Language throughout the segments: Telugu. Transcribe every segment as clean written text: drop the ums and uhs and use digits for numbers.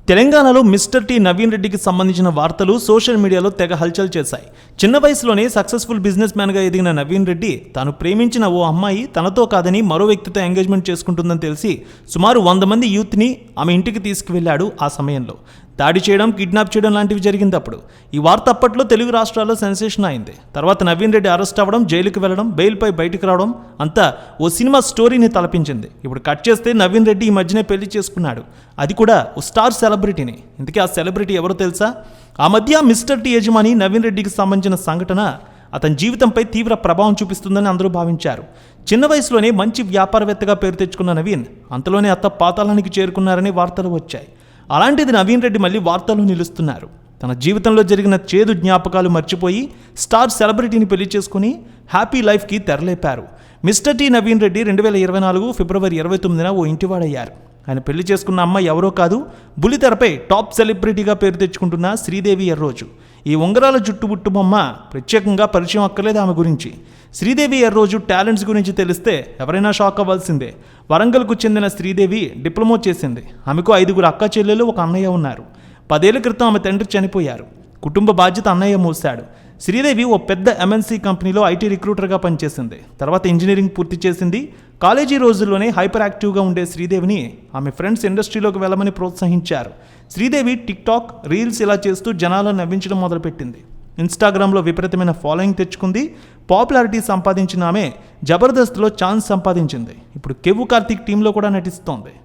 తెలంగాణలో మిస్టర్ టీ నవీన్ రెడ్డికి సంబంధించిన వార్తలు సోషల్ మీడియాలో తెగ హల్చల్ చేశాయి. చిన్న వయసులోనే సక్సెస్ఫుల్ బిజినెస్ మ్యాన్గా ఎదిగిన నవీన్ రెడ్డి తాను ప్రేమించిన ఓ అమ్మాయి తనతో కాదని మరో వ్యక్తితో ఎంగేజ్మెంట్ చేసుకుంటుందని తెలిసి సుమారు 100 మంది యూత్ని ఆమె ఇంటికి తీసుకువెళ్లాడు. ఆ సమయంలో దాడి చేయడం, కిడ్నాప్ చేయడం లాంటివి జరిగింది. అప్పుడు ఈ వార్త అప్పట్లో తెలుగు రాష్ట్రాల్లో సెన్సేషన్ అయింది. తర్వాత నవీన్ రెడ్డి అరెస్ట్ అవ్వడం, జైలుకి వెళ్లడం, బెయిల్పై బయటకు రావడం అంతా ఓ సినిమా స్టోరీని తలపించింది. ఇప్పుడు కట్ చేస్తే నవీన్ రెడ్డి ఈ మధ్యనే పెళ్లి చేసుకున్నాడు. అది కూడా ఓ స్టార్ సెలబ్రిటీని. ఇంతకీ ఆ సెలబ్రిటీ ఎవరో తెలుసా? ఆ మధ్య మిస్టర్ టీ యజమాని నవీన్ రెడ్డికి సంబంధించిన సంఘటన అతని జీవితంపై తీవ్ర ప్రభావం చూపిస్తుందని అందరూ భావించారు. చిన్న వయసులోనే మంచి వ్యాపారవేత్తగా పేరు తెచ్చుకున్న నవీన్ అంతలోనే అత్త పాతాళానికి చేరుకున్నారని వార్తలు వచ్చాయి. అలాంటిది నవీన్ రెడ్డి మళ్ళీ వార్తల్లో నిలుస్తున్నారు. తన జీవితంలో జరిగిన చేదు జ్ఞాపకాలు మర్చిపోయి స్టార్ సెలబ్రిటీని పెళ్లి చేసుకుని హ్యాపీ లైఫ్కి తెరలేపారు. మిస్టర్ టీ నవీన్ రెడ్డి 2024 ఫిబ్రవరి 29న ఓ ఇంటివాడయ్యారు. ఆయన పెళ్లి చేసుకున్న అమ్మాయి ఎవరో కాదు, బుల్లితెరపై టాప్ సెలబ్రిటీగా పేరు తెచ్చుకుంటున్న శ్రీదేవి ఎర్రోజు. ఈ ఉంగరాల జుట్టుబుట్టు బొమ్మ ప్రత్యేకంగా పరిచయం అక్కర్లేదు ఆమె గురించి. శ్రీదేవి ఎర్రోజు టాలెంట్స్ గురించి తెలిస్తే ఎవరైనా షాక్ అవ్వాల్సిందే. వరంగల్కు చెందిన శ్రీదేవి డిప్లొమా చేసింది. ఆమెకు 5 అక్క చెల్లెలు, ఒక అన్నయ్య ఉన్నారు. 10 ఏళ్ల క్రితం ఆమె తండ్రి చనిపోయారు. కుటుంబ బాధ్యత అన్నయ్య మోసాడు. శ్రీదేవి ఓ పెద్ద MNC కంపెనీలో IT రిక్రూటర్గా పనిచేసింది. తర్వాత ఇంజనీరింగ్ పూర్తి చేసింది. కాలేజీ రోజుల్లోనే హైపర్ యాక్టివ్గా ఉండే శ్రీదేవిని ఆమె ఫ్రెండ్స్ ఇండస్ట్రీలోకి వెళ్ళమని ప్రోత్సహించారు. శ్రీదేవి టిక్టాక్, రీల్స్ ఇలా చేస్తూ జనాలను నవ్వించడం మొదలుపెట్టింది. ఇన్స్టాగ్రామ్లో విపరీతమైన ఫాలోయింగ్ తెచ్చుకుంది. పాపులారిటీ సంపాదించిన ఆమె జబర్దస్త్లో ఛాన్స్ సంపాదించింది. ఇప్పుడు కెవ్వు కార్తీక్ టీంలో కూడా నటిస్తోంది.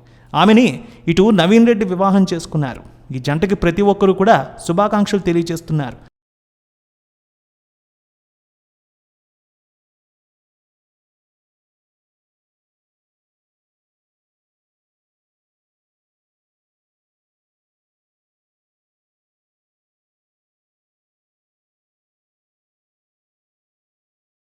ఆమెని ఇటు నవీన్ రెడ్డి వివాహం చేసుకున్నారు. ఈ జంటకి ప్రతి ఒక్కరూ కూడా శుభాకాంక్షలు తెలియజేస్తున్నారు.